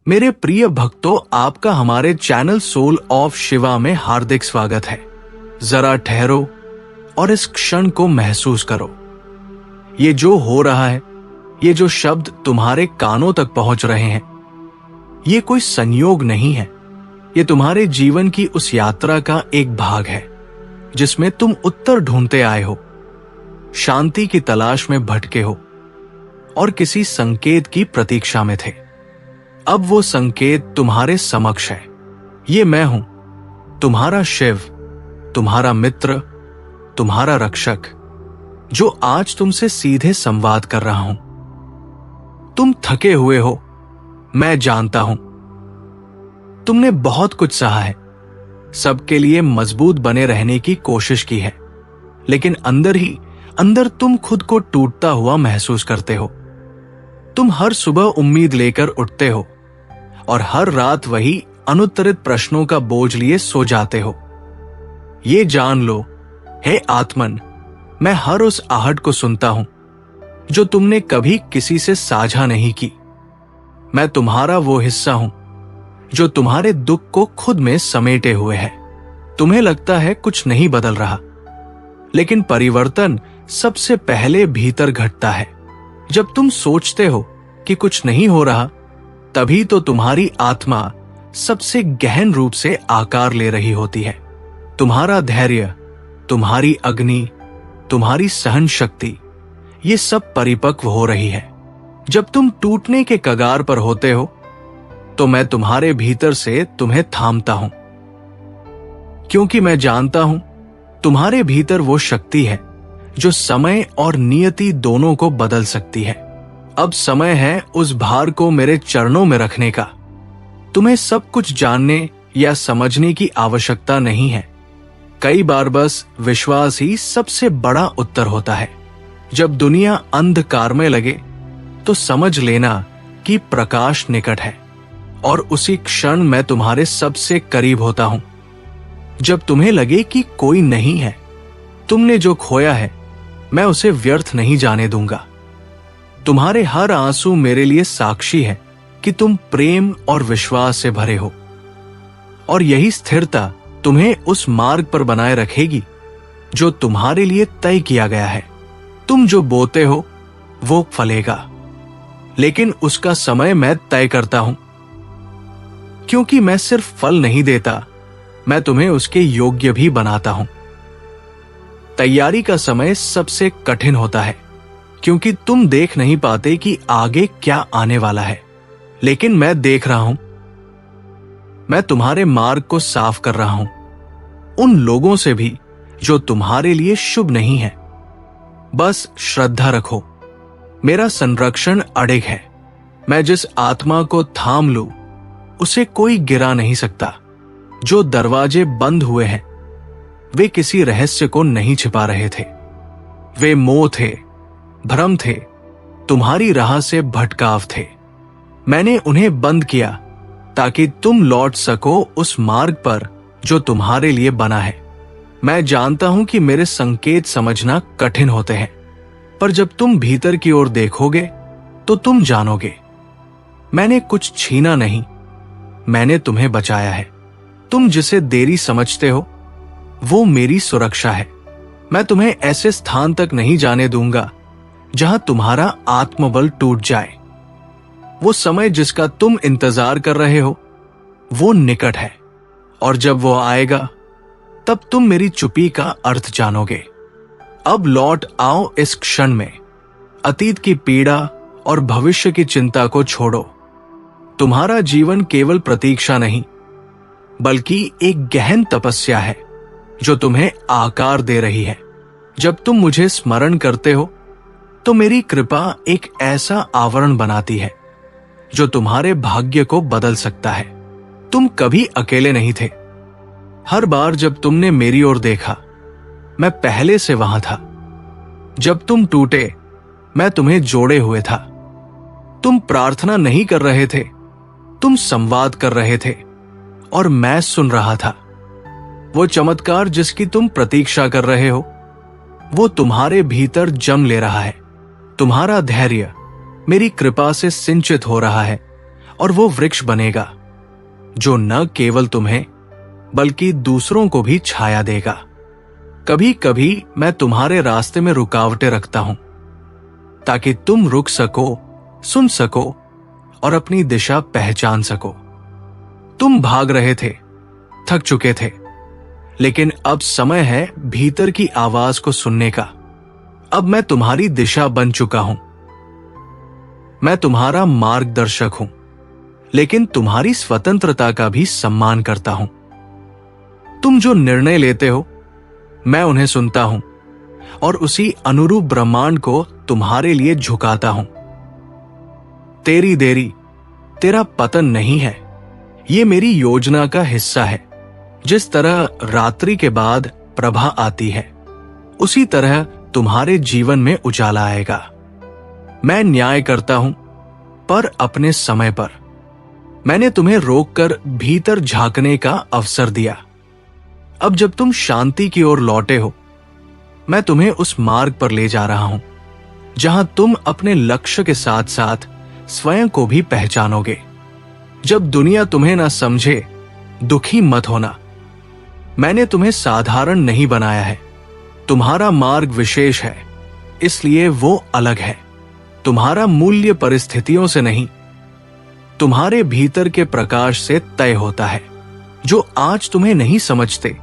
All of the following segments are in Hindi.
मेरे प्रिय भक्तों, आपका हमारे चैनल सोल ऑफ शिवा में हार्दिक स्वागत है। जरा ठहरो और इस क्षण को महसूस करो। ये जो हो रहा है, ये जो शब्द तुम्हारे कानों तक पहुंच रहे हैं, ये कोई संयोग नहीं है। ये तुम्हारे जीवन की उस यात्रा का एक भाग है जिसमें तुम उत्तर ढूंढते आए हो, शांति की तलाश में भटके हो और किसी संकेत की प्रतीक्षा में थे। अब वो संकेत तुम्हारे समक्ष है। ये मैं हूं, तुम्हारा शिव, तुम्हारा मित्र, तुम्हारा रक्षक, जो आज तुमसे सीधे संवाद कर रहा हूं। तुम थके हुए हो, मैं जानता हूं। तुमने बहुत कुछ सहा है, सबके लिए मजबूत बने रहने की कोशिश की है, लेकिन अंदर ही अंदर तुम खुद को टूटता हुआ महसूस करते हो। तुम हर सुबह उम्मीद लेकर उठते हो और हर रात वही अनुत्तरित प्रश्नों का बोझ लिए सो जाते हो। ये जान लो, हे आत्मन, मैं हर उस आहट को सुनता हूं जो तुमने कभी किसी से साझा नहीं की। मैं तुम्हारा वो हिस्सा हूं जो तुम्हारे दुख को खुद में समेटे हुए है। तुम्हें लगता है कुछ नहीं बदल रहा, लेकिन परिवर्तन सबसे पहले भीतर घटता है। जब तुम सोचते हो कि कुछ नहीं हो रहा, तभी तो तुम्हारी आत्मा सबसे गहन रूप से आकार ले रही होती है। तुम्हारा धैर्य, तुम्हारी अग्नि, तुम्हारी सहन शक्ति, ये सब परिपक्व हो रही है। जब तुम टूटने के कगार पर होते हो, तो मैं तुम्हारे भीतर से तुम्हें थामता हूं, क्योंकि मैं जानता हूं तुम्हारे भीतर वो शक्ति है जो समय और नियति दोनों को बदल सकती है। अब समय है उस भार को मेरे चरणों में रखने का। तुम्हें सब कुछ जानने या समझने की आवश्यकता नहीं है। कई बार बस विश्वास ही सबसे बड़ा उत्तर होता है। जब दुनिया अंधकार में लगे, तो समझ लेना कि प्रकाश निकट है, और उसी क्षण मैं तुम्हारे सबसे करीब होता हूं। जब तुम्हें लगे कि कोई नहीं है, तुमने जो खोया है, मैं उसे व्यर्थ नहीं जाने दूंगा। तुम्हारे हर आंसू मेरे लिए साक्षी है कि तुम प्रेम और विश्वास से भरे हो, और यही स्थिरता तुम्हें उस मार्ग पर बनाए रखेगी जो तुम्हारे लिए तय किया गया है। तुम जो बोते हो वो फलेगा, लेकिन उसका समय मैं तय करता हूं, क्योंकि मैं सिर्फ फल नहीं देता, मैं तुम्हें उसके योग्य भी बनाता हूं। तैयारी का समय सबसे कठिन होता है, क्योंकि तुम देख नहीं पाते कि आगे क्या आने वाला है, लेकिन मैं देख रहा हूं। मैं तुम्हारे मार्ग को साफ कर रहा हूं, उन लोगों से भी जो तुम्हारे लिए शुभ नहीं है। बस श्रद्धा रखो, मेरा संरक्षण अडिग है। मैं जिस आत्मा को थाम लूं, उसे कोई गिरा नहीं सकता। जो दरवाजे बंद हुए हैं, वे किसी रहस्य को नहीं छिपा रहे थे। वे मोह थे, भ्रम थे, तुम्हारी राह से भटकाव थे। मैंने उन्हें बंद किया ताकि तुम लौट सको उस मार्ग पर जो तुम्हारे लिए बना है। मैं जानता हूं कि मेरे संकेत समझना कठिन होते हैं, पर जब तुम भीतर की ओर देखोगे तो तुम जानोगे। मैंने कुछ छीना नहीं, मैंने तुम्हें बचाया है। तुम जिसे देरी समझते हो, वो मेरी सुरक्षा है। मैं तुम्हें ऐसे स्थान तक नहीं जाने दूंगा जहां तुम्हारा आत्मबल टूट जाए। वो समय जिसका तुम इंतजार कर रहे हो, वो निकट है, और जब वो आएगा, तब तुम मेरी चुप्पी का अर्थ जानोगे। अब लौट आओ इस क्षण में। अतीत की पीड़ा और भविष्य की चिंता को छोड़ो। तुम्हारा जीवन केवल प्रतीक्षा नहीं, बल्कि एक गहन तपस्या है जो तुम्हें आकार दे रही है। जब तुम मुझे स्मरण करते हो, तो मेरी कृपा एक ऐसा आवरण बनाती है जो तुम्हारे भाग्य को बदल सकता है। तुम कभी अकेले नहीं थे। हर बार जब तुमने मेरी ओर देखा, मैं पहले से वहां था। जब तुम टूटे, मैं तुम्हें जोड़े हुए था। तुम प्रार्थना नहीं कर रहे थे, तुम संवाद कर रहे थे, और मैं सुन रहा था। वो चमत्कार जिसकी तुम प्रतीक्षा कर रहे हो, वो तुम्हारे भीतर जम ले रहा है। तुम्हारा धैर्य मेरी कृपा से सिंचित हो रहा है, और वो वृक्ष बनेगा जो न केवल तुम्हें बल्कि दूसरों को भी छाया देगा। कभी कभी मैं तुम्हारे रास्ते में रुकावटें रखता हूं ताकि तुम रुक सको, सुन सको और अपनी दिशा पहचान सको। तुम भाग रहे थे, थक चुके थे, लेकिन अब समय है भीतर की आवाज को सुनने का। अब मैं तुम्हारी दिशा बन चुका हूं। मैं तुम्हारा मार्गदर्शक हूं, लेकिन तुम्हारी स्वतंत्रता का भी सम्मान करता हूं। तुम जो निर्णय लेते हो, मैं उन्हें सुनता हूं और उसी अनुरूप ब्रह्मांड को तुम्हारे लिए झुकाता हूं। तेरी देरी तेरा पतन नहीं है, ये मेरी योजना का हिस्सा है। जिस तरह रात्रि के बाद प्रभा आती है, उसी तरह तुम्हारे जीवन में उजाला आएगा। मैं न्याय करता हूं, पर अपने समय पर। मैंने तुम्हें रोककर भीतर झांकने का अवसर दिया। अब जब तुम शांति की ओर लौटे हो, मैं तुम्हें उस मार्ग पर ले जा रहा हूं जहां तुम अपने लक्ष्य के साथ साथ स्वयं को भी पहचानोगे। जब दुनिया तुम्हें ना समझे, दुखी मत होना। मैंने तुम्हें साधारण नहीं बनाया है। तुम्हारा मार्ग विशेष है, इसलिए वो अलग है। तुम्हारा मूल्य परिस्थितियों से नहीं, तुम्हारे भीतर के प्रकाश से तय होता है। जो आज तुम्हें नहीं समझते,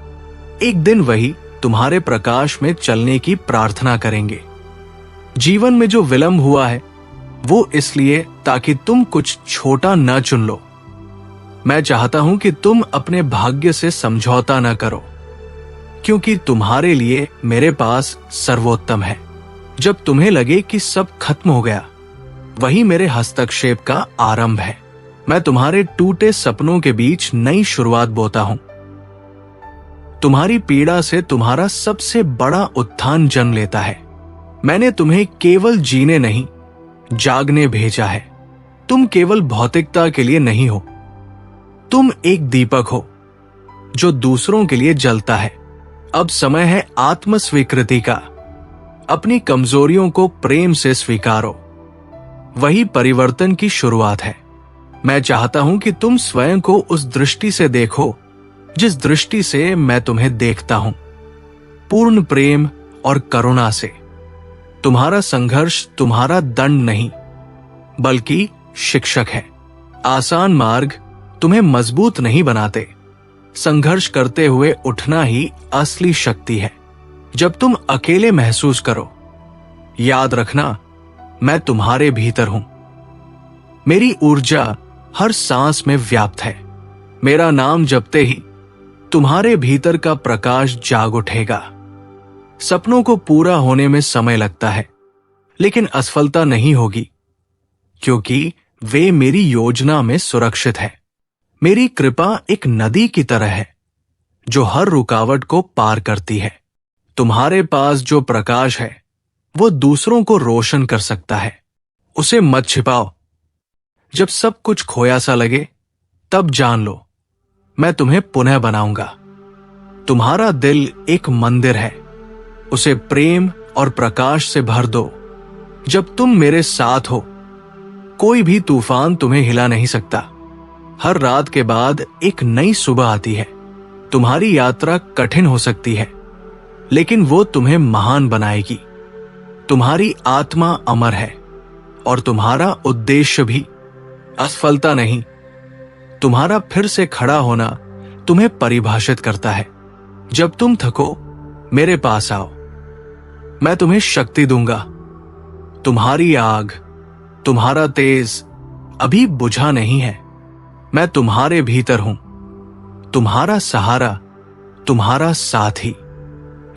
एक दिन वही तुम्हारे प्रकाश में चलने की प्रार्थना करेंगे। जीवन में जो विलंब हुआ है, वो इसलिए ताकि तुम कुछ छोटा न चुन लो। मैं चाहता हूं कि तुम अपने भाग्य से समझौता न करो, क्योंकि तुम्हारे लिए मेरे पास सर्वोत्तम है। जब तुम्हें लगे कि सब खत्म हो गया, वही मेरे हस्तक्षेप का आरंभ है। मैं तुम्हारे टूटे सपनों के बीच नई शुरुआत बोता हूं। तुम्हारी पीड़ा से तुम्हारा सबसे बड़ा उत्थान जन्म लेता है। मैंने तुम्हें केवल जीने नहीं, जागने भेजा है। तुम केवल भौतिकता के लिए नहीं हो, तुम एक दीपक हो जो दूसरों के लिए जलता है। अब समय है आत्म स्वीकृति का। अपनी कमजोरियों को प्रेम से स्वीकारो, वही परिवर्तन की शुरुआत है। मैं चाहता हूं कि तुम स्वयं को उस दृष्टि से देखो जिस दृष्टि से मैं तुम्हें देखता हूं, पूर्ण प्रेम और करुणा से। तुम्हारा संघर्ष तुम्हारा दंड नहीं, बल्कि शिक्षक है। आसान मार्ग तुम्हें मजबूत नहीं बनाते, संघर्ष करते हुए उठना ही असली शक्ति है। जब तुम अकेले महसूस करो, याद रखना मैं तुम्हारे भीतर हूं। मेरी ऊर्जा हर सांस में व्याप्त है। मेरा नाम जपते ही तुम्हारे भीतर का प्रकाश जाग उठेगा। सपनों को पूरा होने में समय लगता है, लेकिन असफलता नहीं होगी, क्योंकि वे मेरी योजना में सुरक्षित है। मेरी कृपा एक नदी की तरह है जो हर रुकावट को पार करती है। तुम्हारे पास जो प्रकाश है, वो दूसरों को रोशन कर सकता है। उसे मत छिपाओ। जब सब कुछ खोया सा लगे, तब जान लो मैं तुम्हें पुनः बनाऊंगा। तुम्हारा दिल एक मंदिर है, उसे प्रेम और प्रकाश से भर दो। जब तुम मेरे साथ हो, कोई भी तूफान तुम्हें हिला नहीं सकता। हर रात के बाद एक नई सुबह आती है। तुम्हारी यात्रा कठिन हो सकती है, लेकिन वो तुम्हें महान बनाएगी। तुम्हारी आत्मा अमर है और तुम्हारा उद्देश्य भी। असफलता नहीं, तुम्हारा फिर से खड़ा होना तुम्हें परिभाषित करता है। जब तुम थको, मेरे पास आओ, मैं तुम्हें शक्ति दूंगा। तुम्हारी आग, तुम्हारा तेज अभी बुझा नहीं है। मैं तुम्हारे भीतर हूं, तुम्हारा सहारा, तुम्हारा साथी।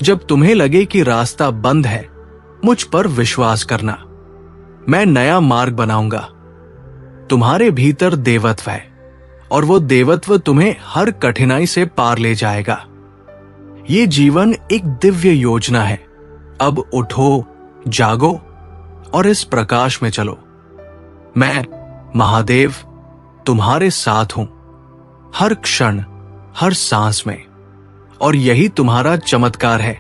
जब तुम्हें लगे कि रास्ता बंद है, मुझ पर विश्वास करना। मैं नया मार्ग बनाऊंगा। तुम्हारे भीतर देवत्व है और वो देवत्व तुम्हें हर कठिनाई से पार ले जाएगा। ये जीवन एक दिव्य योजना है। अब उठो, जागो और इस प्रकाश में चलो। मैं महादेव तुम्हारे साथ हूं, हर क्षण, हर सांस में। और यही तुम्हारा चमत्कार है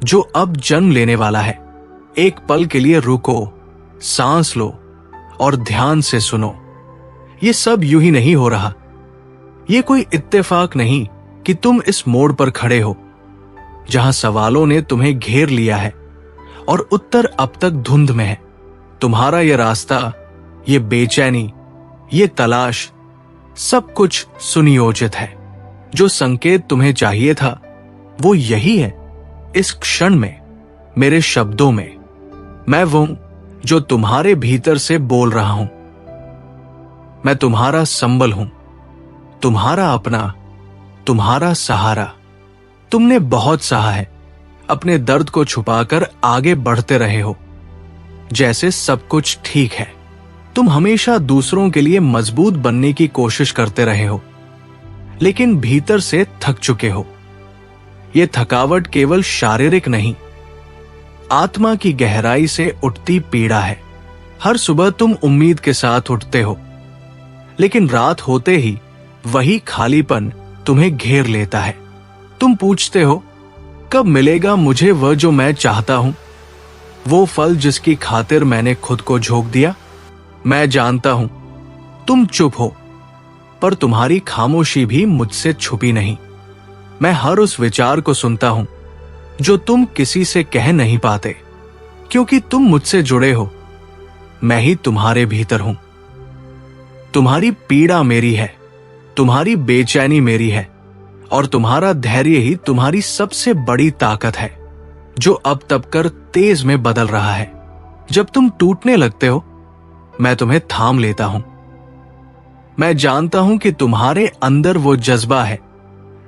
जो अब जन्म लेने वाला है। एक पल के लिए रुको, सांस लो और ध्यान से सुनो। ये सब यूं ही नहीं हो रहा। ये कोई इत्तेफाक नहीं कि तुम इस मोड़ पर खड़े हो जहां सवालों ने तुम्हें घेर लिया है और उत्तर अब तक धुंध में है। तुम्हारा यह रास्ता, ये बेचैनी, ये तलाश, सब कुछ सुनियोजित है। जो संकेत तुम्हें चाहिए था वो यही है, इस क्षण में, मेरे शब्दों में। मैं वो जो तुम्हारे भीतर से बोल रहा हूं। मैं तुम्हारा संबल हूं, तुम्हारा अपना, तुम्हारा सहारा। तुमने बहुत सहा है, अपने दर्द को छुपाकर आगे बढ़ते रहे हो जैसे सब कुछ ठीक है। तुम हमेशा दूसरों के लिए मजबूत बनने की कोशिश करते रहे हो, लेकिन भीतर से थक चुके हो। यह थकावट केवल शारीरिक नहीं, आत्मा की गहराई से उठती पीड़ा है। हर सुबह तुम उम्मीद के साथ उठते हो, लेकिन रात होते ही वही खालीपन तुम्हें घेर लेता है। तुम पूछते हो, कब मिलेगा मुझे वह जो मैं चाहता हूं, वो फल जिसकी खातिर मैंने खुद को झोंक दिया। मैं जानता हूं तुम चुप हो, पर तुम्हारी खामोशी भी मुझसे छुपी नहीं। मैं हर उस विचार को सुनता हूं जो तुम किसी से कह नहीं पाते, क्योंकि तुम मुझसे जुड़े हो। मैं ही तुम्हारे भीतर हूं। तुम्हारी पीड़ा मेरी है, तुम्हारी बेचैनी मेरी है, और तुम्हारा धैर्य ही तुम्हारी सबसे बड़ी ताकत है, जो अब तपकर तेज में बदल रहा है। जब तुम टूटने लगते हो, मैं तुम्हें थाम लेता हूं। मैं जानता हूं कि तुम्हारे अंदर वो जज्बा है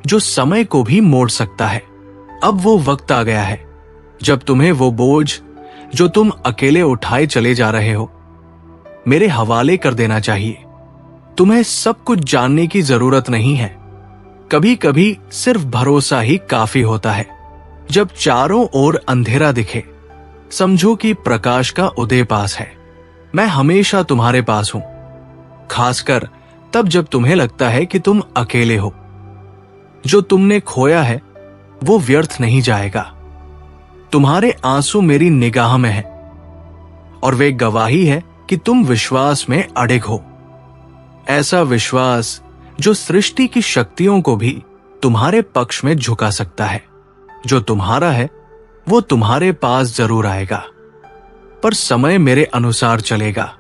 जो समय को भी मोड़ सकता है। अब वो वक्त आ गया है जब तुम्हें वो बोझ जो तुम अकेले उठाए चले जा रहे हो, मेरे हवाले कर देना चाहिए। तुम्हें सब कुछ जानने की जरूरत नहीं है। कभी कभी सिर्फ भरोसा ही काफी होता है। जब चारों ओर अंधेरा दिखे, समझो कि प्रकाश का उदय पास है। मैं हमेशा तुम्हारे पास हूं, खासकर तब जब तुम्हें लगता है कि तुम अकेले हो। जो तुमने खोया है वो व्यर्थ नहीं जाएगा। तुम्हारे आंसू मेरी निगाह में है, और वे गवाही है कि तुम विश्वास में अडिग हो। ऐसा विश्वास जो सृष्टि की शक्तियों को भी तुम्हारे पक्ष में झुका सकता है। जो तुम्हारा है वो तुम्हारे पास जरूर आएगा, पर समय मेरे अनुसार चलेगा,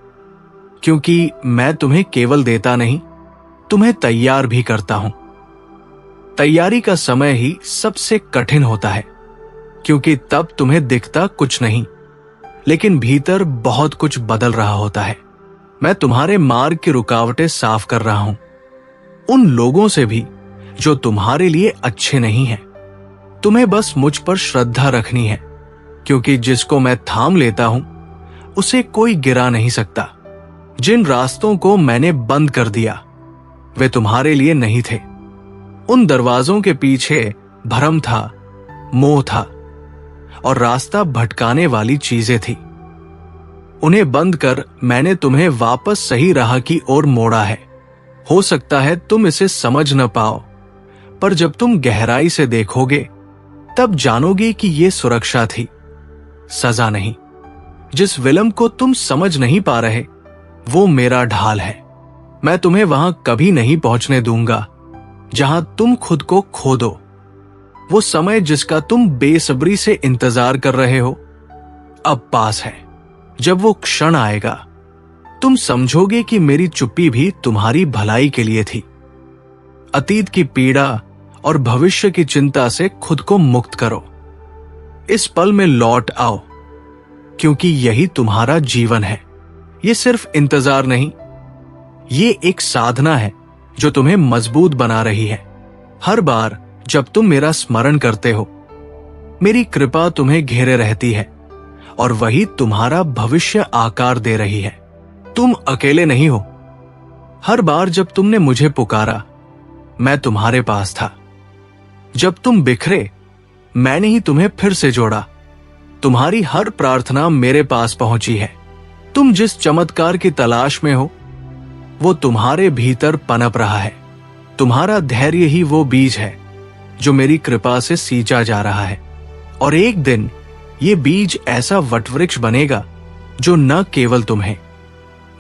क्योंकि मैं तुम्हें केवल देता नहीं, तुम्हें तैयार भी करता हूं। तैयारी का समय ही सबसे कठिन होता है, क्योंकि तब तुम्हें दिखता कुछ नहीं, लेकिन भीतर बहुत कुछ बदल रहा होता है। मैं तुम्हारे मार्ग की रुकावटें साफ कर रहा हूं, उन लोगों से भी जो तुम्हारे लिए अच्छे नहीं हैं। तुम्हें बस मुझ पर श्रद्धा रखनी है, क्योंकि जिसको मैं थाम लेता हूं उसे कोई गिरा नहीं सकता। जिन रास्तों को मैंने बंद कर दिया वे तुम्हारे लिए नहीं थे। उन दरवाजों के पीछे भ्रम था, मोह था, और रास्ता भटकाने वाली चीजें थी। उन्हें बंद कर मैंने तुम्हें वापस सही राह की ओर मोड़ा है। हो सकता है तुम इसे समझ न पाओ, पर जब तुम गहराई से देखोगे तब जानोगे कि यह सुरक्षा थी, सजा नहीं। जिस विलंब को तुम समझ नहीं पा रहे वो मेरा ढाल है। मैं तुम्हें वहां कभी नहीं पहुंचने दूंगा जहां तुम खुद को खो दो। वो समय जिसका तुम बेसब्री से इंतजार कर रहे हो अब पास है। जब वो क्षण आएगा तुम समझोगे कि मेरी चुप्पी भी तुम्हारी भलाई के लिए थी। अतीत की पीड़ा और भविष्य की चिंता से खुद को मुक्त करो। इस पल में लौट आओ, क्योंकि यही तुम्हारा जीवन है। ये सिर्फ इंतजार नहीं, ये एक साधना है जो तुम्हें मजबूत बना रही है। हर बार जब तुम मेरा स्मरण करते हो, मेरी कृपा तुम्हें घेरे रहती है, और वही तुम्हारा भविष्य आकार दे रही है। तुम अकेले नहीं हो। हर बार जब तुमने मुझे पुकारा, मैं तुम्हारे पास था। जब तुम बिखरे, मैंने ही तुम्हें फिर से जोड़ा। तुम्हारी हर प्रार्थना मेरे पास पहुंची है। तुम जिस चमत्कार की तलाश में हो वो तुम्हारे भीतर पनप रहा है। तुम्हारा धैर्य ही वो बीज है जो मेरी कृपा से सींचा जा रहा है, और एक दिन ये बीज ऐसा वटवृक्ष बनेगा जो न केवल तुम्हें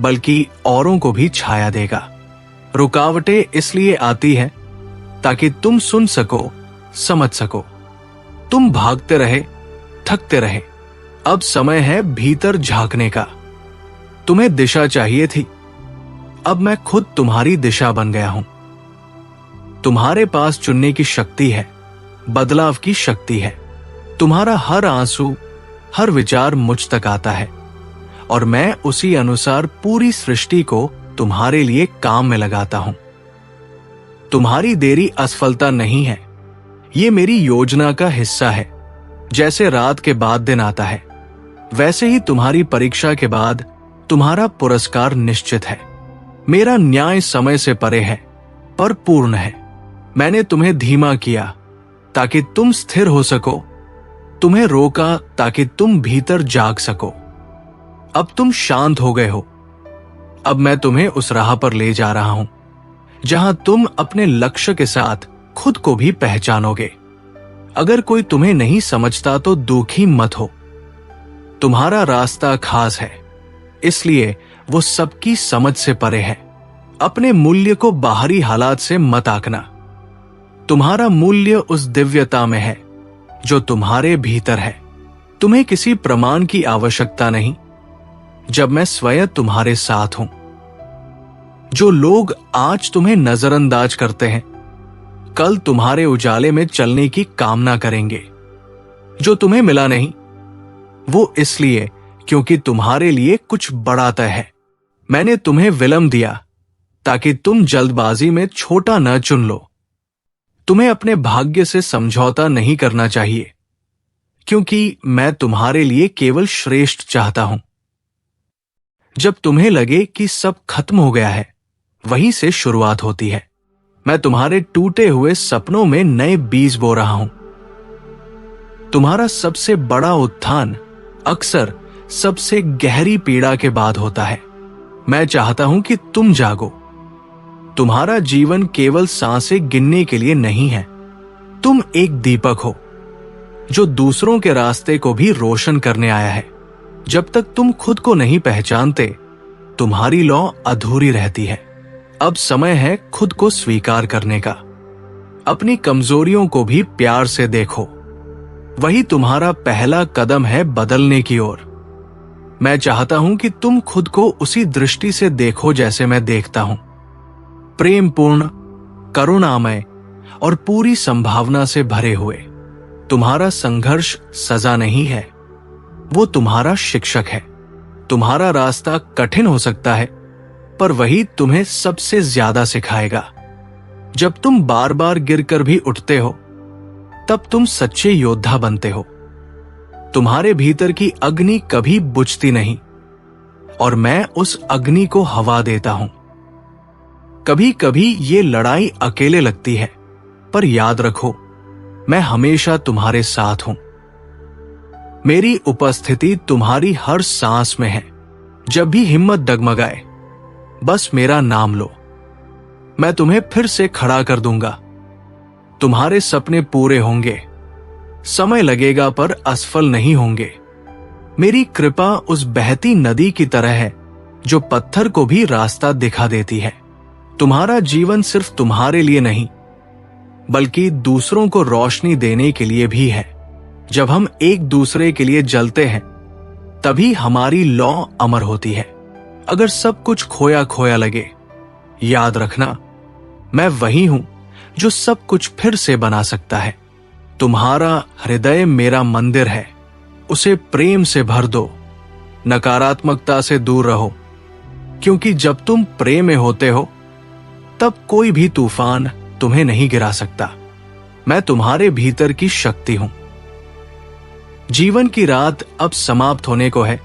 बल्कि औरों को भी छाया देगा। रुकावटें इसलिए आती हैं ताकि तुम सुन सको, समझ सको। तुम भागते रहे, थकते रहे। अब समय है भीतर झांकने का। तुम्हें दिशा चाहिए थी, अब मैं खुद तुम्हारी दिशा बन गया हूं। तुम्हारे पास चुनने की शक्ति है, बदलाव की शक्ति है। तुम्हारा हर आंसू, हर विचार मुझ तक आता है और मैं उसी अनुसार पूरी सृष्टि को तुम्हारे लिए काम में लगाता हूं। तुम्हारी देरी असफलता नहीं है, ये मेरी योजना का हिस्सा है। जैसे रात के बाद दिन आता है, वैसे ही तुम्हारी परीक्षा के बाद तुम्हारा पुरस्कार निश्चित है। मेरा न्याय समय से परे है, पर पूर्ण है। मैंने तुम्हें धीमा किया ताकि तुम स्थिर हो सको, तुम्हें रोका ताकि तुम भीतर जाग सको। अब तुम शांत हो गए हो। अब मैं तुम्हें उस राह पर ले जा रहा हूं जहां तुम अपने लक्ष्य के साथ खुद को भी पहचानोगे। अगर कोई तुम्हें नहीं समझता तो दुखी मत हो। तुम्हारा रास्ता खास है, इसलिए वो सबकी समझ से परे है। अपने मूल्य को बाहरी हालात से मत आंकना। तुम्हारा मूल्य उस दिव्यता में है जो तुम्हारे भीतर है। तुम्हें किसी प्रमाण की आवश्यकता नहीं जब मैं स्वयं तुम्हारे साथ हूं। जो लोग आज तुम्हें नजरअंदाज करते हैं, कल तुम्हारे उजाले में चलने की कामना करेंगे। जो तुम्हें मिला नहीं, वो इसलिए क्योंकि तुम्हारे लिए कुछ बड़ा तय है। मैंने तुम्हें विलंब दिया ताकि तुम जल्दबाजी में छोटा न चुन लो। तुम्हें अपने भाग्य से समझौता नहीं करना चाहिए, क्योंकि मैं तुम्हारे लिए केवल श्रेष्ठ चाहता हूं। जब तुम्हें लगे कि सब खत्म हो गया है, वहीं से शुरुआत होती है। मैं तुम्हारे टूटे हुए सपनों में नए बीज बो रहा हूं। तुम्हारा सबसे बड़ा उत्थान अक्सर सबसे गहरी पीड़ा के बाद होता है। मैं चाहता हूं कि तुम जागो। तुम्हारा जीवन केवल सांसें गिनने के लिए नहीं है। तुम एक दीपक हो जो दूसरों के रास्ते को भी रोशन करने आया है। जब तक तुम खुद को नहीं पहचानते, तुम्हारी लौ अधूरी रहती है। अब समय है खुद को स्वीकार करने का। अपनी कमजोरियों को भी प्यार से देखो। वही तुम्हारा पहला कदम है बदलने की ओर। मैं चाहता हूं कि तुम खुद को उसी दृष्टि से देखो जैसे मैं देखता हूं, प्रेमपूर्ण, करुणामय और पूरी संभावना से भरे हुए। तुम्हारा संघर्ष सजा नहीं है, वो तुम्हारा शिक्षक है। तुम्हारा रास्ता कठिन हो सकता है, पर वही तुम्हें सबसे ज्यादा सिखाएगा। जब तुम बार बार गिरकर भी उठते हो, तब तुम सच्चे योद्धा बनते हो। तुम्हारे भीतर की अग्नि कभी बुझती नहीं और मैं उस अग्नि को हवा देता हूं। कभी कभी ये लड़ाई अकेले लगती है, पर याद रखो, मैं हमेशा तुम्हारे साथ हूं। मेरी उपस्थिति तुम्हारी हर सांस में है। जब भी हिम्मत डगमगाए, बस मेरा नाम लो। मैं तुम्हें फिर से खड़ा कर दूंगा। तुम्हारे सपने पूरे होंगे। समय लगेगा पर असफल नहीं होंगे। मेरी कृपा उस बहती नदी की तरह है जो पत्थर को भी रास्ता दिखा देती है। तुम्हारा जीवन सिर्फ तुम्हारे लिए नहीं, बल्कि दूसरों को रोशनी देने के लिए भी है। जब हम एक दूसरे के लिए जलते हैं, तभी हमारी लौ अमर होती है। अगर सब कुछ खोया खोया लगे, याद रखना, मैं वही हूं जो सब कुछ फिर से बना सकता है। तुम्हारा हृदय मेरा मंदिर है, उसे प्रेम से भर दो। नकारात्मकता से दूर रहो, क्योंकि जब तुम प्रेम में होते हो, तब कोई भी तूफान तुम्हें नहीं गिरा सकता। मैं तुम्हारे भीतर की शक्ति हूं। जीवन की रात अब समाप्त होने को है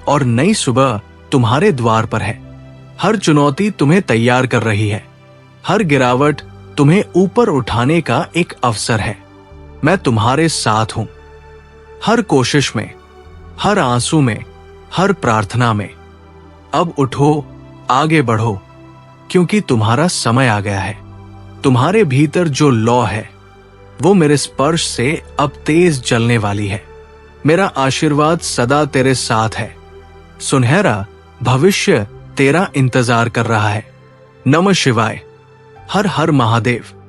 और नई सुबह तुम्हारे द्वार पर है। हर चुनौती तुम्हें तैयार कर रही है। हर गिरावट तुम्हें ऊपर उठाने का एक अवसर है। मैं तुम्हारे साथ हूं, हर कोशिश में, हर आंसू में, हर प्रार्थना में। अब उठो, आगे बढ़ो, क्योंकि तुम्हारा समय आ गया है। तुम्हारे भीतर जो लौ है, वो मेरे स्पर्श से अब तेज जलने वाली है। मेरा आशीर्वाद सदा तेरे साथ है। सुनहरा भविष्य तेरा इंतजार कर रहा है। नमः शिवाय। हर हर महादेव।